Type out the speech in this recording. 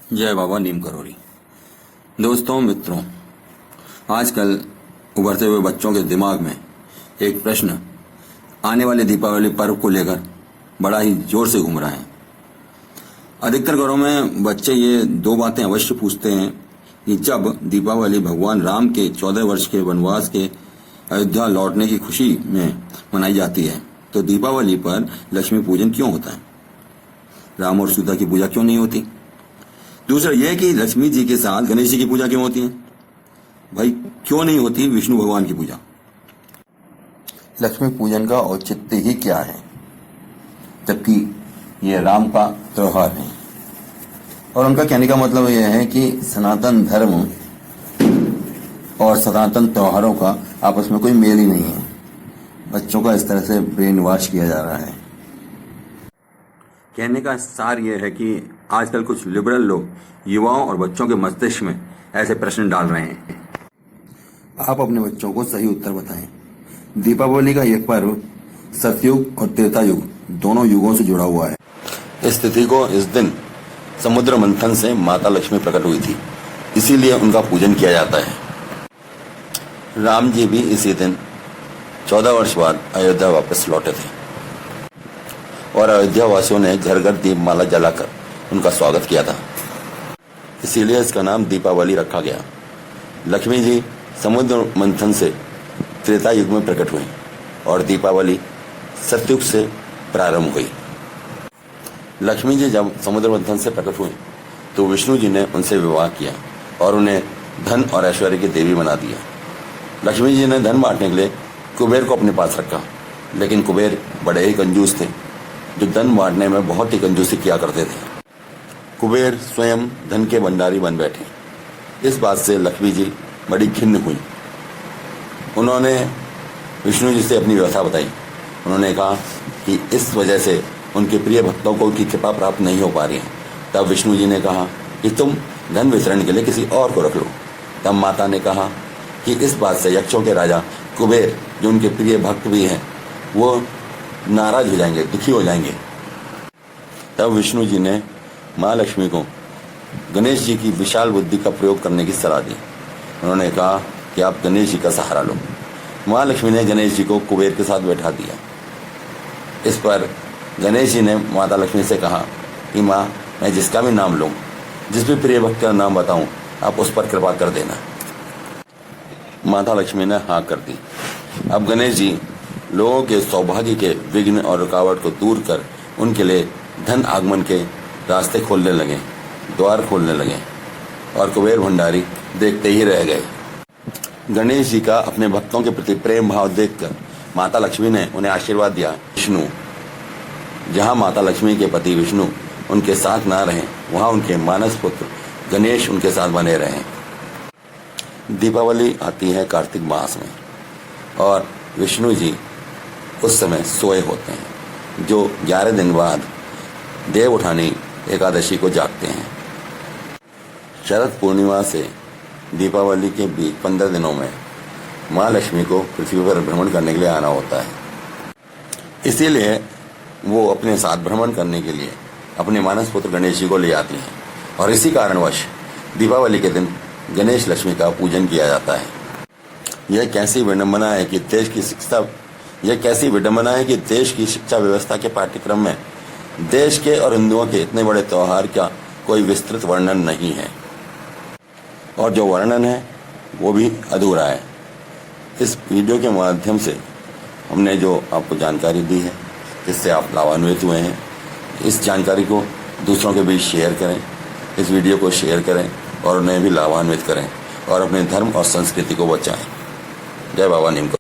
जय बाबा नीम करोड़ी। दोस्तों मित्रों, आजकल उभरते हुए बच्चों के दिमाग में एक प्रश्न आने वाले दीपावली पर्व को लेकर बड़ा ही जोर से घूम रहा है। अधिकतर घरों में बच्चे ये दो बातें अवश्य पूछते हैं कि जब दीपावली भगवान राम के 14 वर्ष के वनवास के अयोध्या लौटने की खुशी में मनाई जाती है, तो दीपावली पर लक्ष्मी पूजन क्यों होता है? राम और सीता की पूजा क्यों नहीं होती? दूसरा यह कि लक्ष्मी जी के साथ गणेश जी की पूजा क्यों होती है? भाई क्यों नहीं होती विष्णु भगवान की पूजा? लक्ष्मी पूजन का औचित्य ही क्या है, जबकि ये राम का त्योहार है? और उनका कहने का मतलब यह है कि सनातन धर्म और सनातन त्योहारों का आपस में कोई मेल ही नहीं है। बच्चों का इस तरह से ब्रेन वॉश किया जा रहा है। कहने का सार यह है कि आजकल कुछ लिबरल लोग युवाओं और बच्चों के मस्तिष्क में ऐसे प्रश्न डाल रहे हैं। आप अपने बच्चों को सही उत्तर बताएं। दीपावली का यह पर्व सतयुग और त्रेता युग दोनों युगों से जुड़ा हुआ है। इस तिथि को इस दिन समुद्र मंथन से माता लक्ष्मी प्रकट हुई थी, इसीलिए उनका पूजन किया जाता है। राम जी भी इसी दिन 14 वर्ष बाद अयोध्या वापस लौटे थे और अयोध्या वासियों ने घर घर दीपमाला जलाकर उनका स्वागत किया था, इसीलिए इसका नाम दीपावली रखा गया। लक्ष्मी जी समुद्र मंथन से त्रेता युग में प्रकट हुई और दीपावली सतयुग से प्रारंभ हुई। लक्ष्मी जी जब समुद्र मंथन से प्रकट हुई तो विष्णु जी ने उनसे विवाह किया और उन्हें धन और ऐश्वर्य की देवी बना दिया। लक्ष्मी जी ने धन बांटने के लिए कुबेर को अपने पास रखा, लेकिन कुबेर बड़े ही कंजूस थे, जो धन बांटने में बहुत ही कंजूसी किया करते थे। कुबेर स्वयं धन के भंडारी बन बैठे। इस बात से लक्ष्मी जी बड़ी खिन्न हुई। उन्होंने विष्णु जी से अपनी व्यथा बताई। उन्होंने कहा कि इस वजह से उनके प्रिय भक्तों को की कृपा प्राप्त नहीं हो पा रही है। तब विष्णु जी ने कहा कि तुम धन वितरण के लिए किसी और को रख लो। तब माता ने कहा कि इस बात से यक्षों के राजा कुबेर, जो उनके प्रिय भक्त भी हैं, वो नाराज हो जाएंगे, दुखी हो जाएंगे। तब विष्णु जी ने माँ लक्ष्मी को गणेश जी की विशाल बुद्धि का प्रयोग करने की सलाह दी। उन्होंने कहा कि आप गणेश जी का सहारा लो। माँ लक्ष्मी ने गणेश जी को कुबेर के साथ बैठा दिया। इस पर गणेश जी ने माता लक्ष्मी से कहा कि माँ, मैं जिसका भी नाम लूँ, जिस भी प्रिय भक्त का नाम बताऊँ, आप उस पर कृपा कर देना। माता लक्ष्मी ने हाँ कर दी। अब गणेश जी लोगों के सौभाग्य के विघ्न और रुकावट को दूर कर उनके लिए धन आगमन के रास्ते खोलने लगे, द्वार खोलने लगे, और कुबेर भंडारी देखते ही रह गए। गणेश जी का अपने भक्तों के प्रति प्रेम भाव देखकर माता लक्ष्मी ने उन्हें आशीर्वाद दिया। विष्णु, जहाँ माता लक्ष्मी के पति विष्णु उनके साथ ना रहें, वहाँ उनके मानस पुत्र गणेश उनके साथ बने रहें। दीपावली आती है कार्तिक मास में और विष्णु जी उस समय सोए होते हैं, जो 11 दिन बाद देव उठानी एकादशी को जागते हैं। शरद पूर्णिमा से दीपावली के बीच 15 दिनों में माँ लक्ष्मी को पृथ्वी पर भ्रमण करने के लिए आना होता है। इसीलिए वो अपने साथ भ्रमण करने के लिए अपने मानस पुत्र गणेश जी को ले आती हैं, और इसी कारणवश दीपावली के दिन गणेश लक्ष्मी का पूजन किया जाता है। यह कैसी विडंबना है कि देश की शिक्षा व्यवस्था के पाठ्यक्रम में देश के और हिंदुओं के इतने बड़े त्योहार का कोई विस्तृत वर्णन नहीं है, और जो वर्णन है वो भी अधूरा है। इस वीडियो के माध्यम से हमने जो आपको जानकारी दी है, जिससे आप लाभान्वित हुए हैं, इस जानकारी को दूसरों के बीच शेयर करें। इस वीडियो को शेयर करें और उन्हें भी लाभान्वित करें और अपने धर्म और संस्कृति को बचाएं। जय बाबा नीम करोड़ी।